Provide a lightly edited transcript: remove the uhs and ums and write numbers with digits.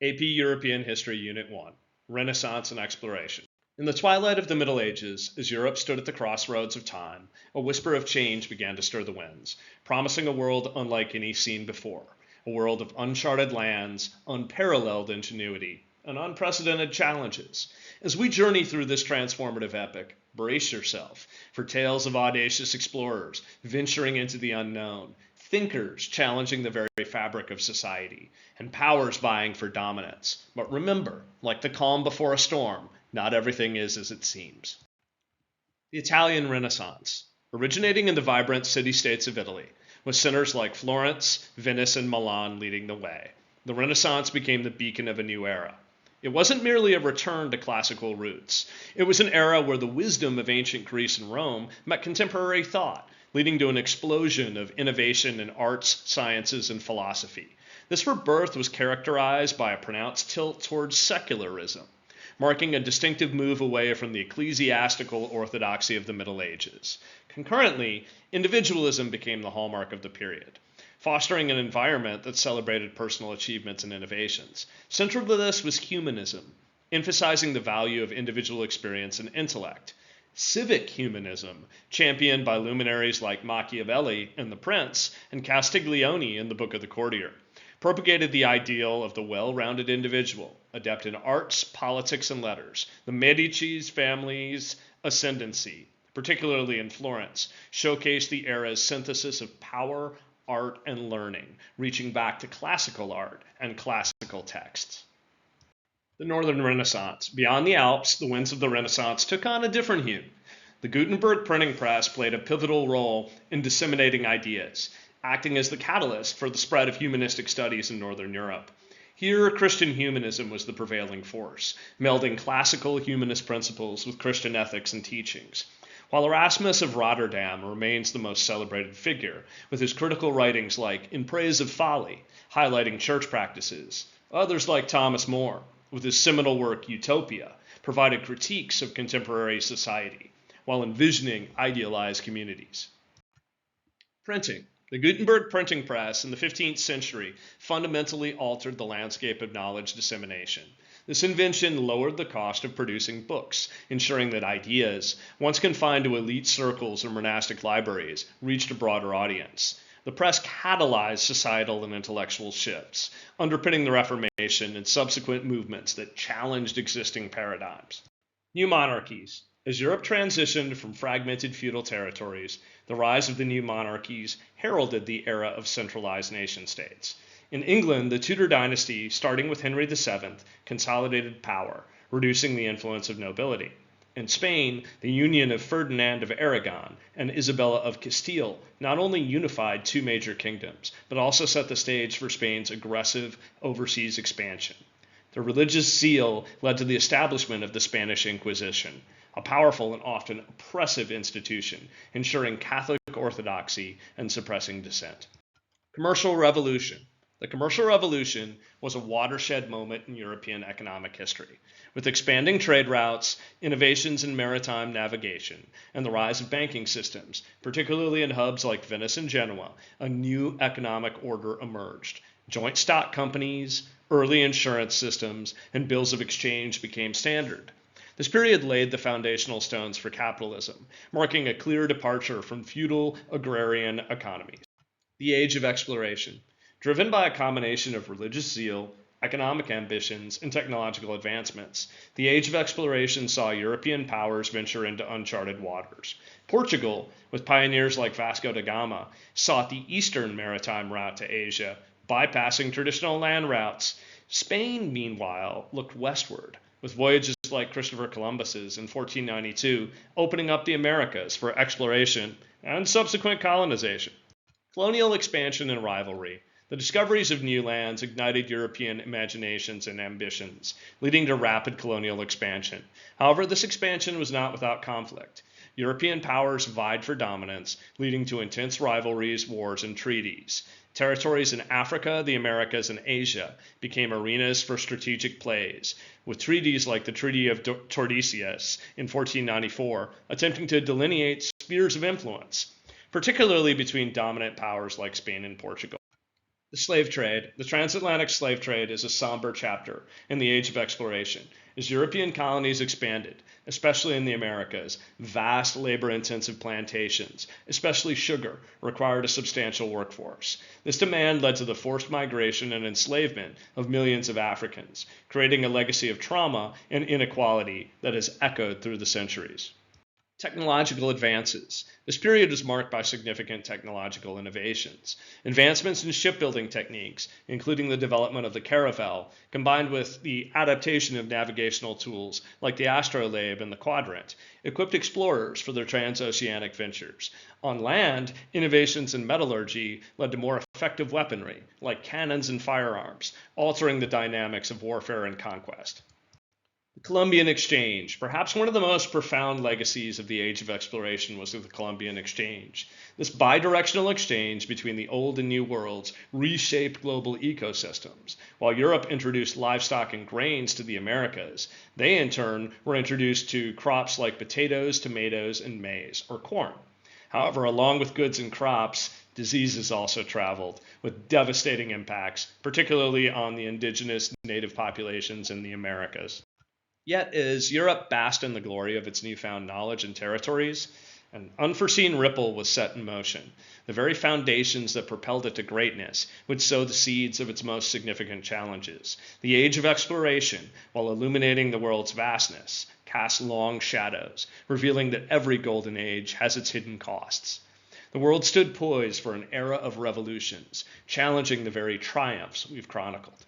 AP European History Unit 1, Renaissance and Exploration. In the twilight of the Middle Ages, as Europe stood at the crossroads of time, a whisper of change began to stir the winds, promising a world unlike any seen before, a world of uncharted lands, unparalleled ingenuity, and unprecedented challenges. As we journey through this transformative epic, brace yourself for tales of audacious explorers venturing into the unknown, thinkers challenging the very fabric of society, and powers vying for dominance. But remember, like the calm before a storm, not everything is as it seems. The Italian Renaissance, originating in the vibrant city-states of Italy, with centers like Florence, Venice, and Milan leading the way. The Renaissance became the beacon of a new era. It wasn't merely a return to classical roots. It was an era where the wisdom of ancient Greece and Rome met contemporary thought, leading to an explosion of innovation in arts, sciences, and philosophy. This rebirth was characterized by a pronounced tilt towards secularism, marking a distinctive move away from the ecclesiastical orthodoxy of the Middle Ages. Concurrently, individualism became the hallmark of the period, fostering an environment that celebrated personal achievements and innovations. Central to this was humanism, emphasizing the value of individual experience and intellect. Civic humanism, championed by luminaries like Machiavelli in The Prince and Castiglione in the Book of the Courtier, propagated the ideal of the well-rounded individual, adept in arts, politics, and letters. The Medici's family's ascendancy, particularly in Florence, showcased the era's synthesis of power, art, and learning, reaching back to classical art and classical texts. The Northern Renaissance. Beyond the Alps, the winds of the Renaissance took on a different hue. The Gutenberg printing press played a pivotal role in disseminating ideas, acting as the catalyst for the spread of humanistic studies in Northern Europe. Here, Christian humanism was the prevailing force, melding classical humanist principles with Christian ethics and teachings. While Erasmus of Rotterdam remains the most celebrated figure, with his critical writings like In Praise of Folly, highlighting church practices, others like Thomas More, with his seminal work Utopia, provided critiques of contemporary society, while envisioning idealized communities. Printing. The Gutenberg printing press in the 15th century fundamentally altered the landscape of knowledge dissemination. This invention lowered the cost of producing books, ensuring that ideas, once confined to elite circles or monastic libraries, reached a broader audience. The press catalyzed societal and intellectual shifts, underpinning the Reformation and subsequent movements that challenged existing paradigms. New monarchies. As Europe transitioned from fragmented feudal territories, the rise of the new monarchies heralded the era of centralized nation-states. In England, the Tudor dynasty, starting with Henry VII, consolidated power, reducing the influence of nobility. In Spain, the union of Ferdinand of Aragon and Isabella of Castile not only unified two major kingdoms, but also set the stage for Spain's aggressive overseas expansion. The religious zeal led to the establishment of the Spanish Inquisition, a powerful and often oppressive institution, ensuring Catholic orthodoxy and suppressing dissent. Commercial Revolution. The Commercial Revolution was a watershed moment in European economic history, with expanding trade routes, innovations in maritime navigation, and the rise of banking systems, particularly in hubs like Venice and Genoa. A new economic order emerged. Joint stock companies, early insurance systems, and bills of exchange became standard. This period laid the foundational stones for capitalism, marking a clear departure from feudal agrarian economies. The Age of Exploration. Driven by a combination of religious zeal, economic ambitions, and technological advancements, the Age of Exploration saw European powers venture into uncharted waters. Portugal, with pioneers like Vasco da Gama, sought the eastern maritime route to Asia, bypassing traditional land routes. Spain, meanwhile, looked westward, with voyages like Christopher Columbus's in 1492 opening up the Americas for exploration and subsequent colonization. Colonial expansion and rivalry. The discoveries of new lands ignited European imaginations and ambitions, leading to rapid colonial expansion. However, this expansion was not without conflict. European powers vied for dominance, leading to intense rivalries, wars, and treaties. Territories in Africa, the Americas, and Asia became arenas for strategic plays, with treaties like the Treaty of Tordesillas in 1494 attempting to delineate spheres of influence, particularly between dominant powers like Spain and Portugal. The slave trade, the transatlantic slave trade, is a somber chapter in the age of exploration. As European colonies expanded, especially in the Americas, vast labor intensive plantations, especially sugar, required a substantial workforce. This demand led to the forced migration and enslavement of millions of Africans, creating a legacy of trauma and inequality that has echoed through the centuries. Technological advances. This period was marked by significant technological innovations. Advancements in shipbuilding techniques, including the development of the caravel, combined with the adaptation of navigational tools like the astrolabe and the quadrant, equipped explorers for their transoceanic ventures. On land, innovations in metallurgy led to more effective weaponry, like cannons and firearms, altering the dynamics of warfare and conquest. The Columbian Exchange. Perhaps one of the most profound legacies of the Age of Exploration was the Columbian Exchange. This bidirectional exchange between the Old and New Worlds reshaped global ecosystems. While Europe introduced livestock and grains to the Americas, they in turn were introduced to crops like potatoes, tomatoes, and maize, or corn. However, along with goods and crops, diseases also traveled, with devastating impacts, particularly on the indigenous native populations in the Americas. Yet, as Europe basked in the glory of its newfound knowledge and territories, an unforeseen ripple was set in motion. The very foundations that propelled it to greatness would sow the seeds of its most significant challenges. The age of exploration, while illuminating the world's vastness, cast long shadows, revealing that every golden age has its hidden costs. The world stood poised for an era of revolutions, challenging the very triumphs we've chronicled.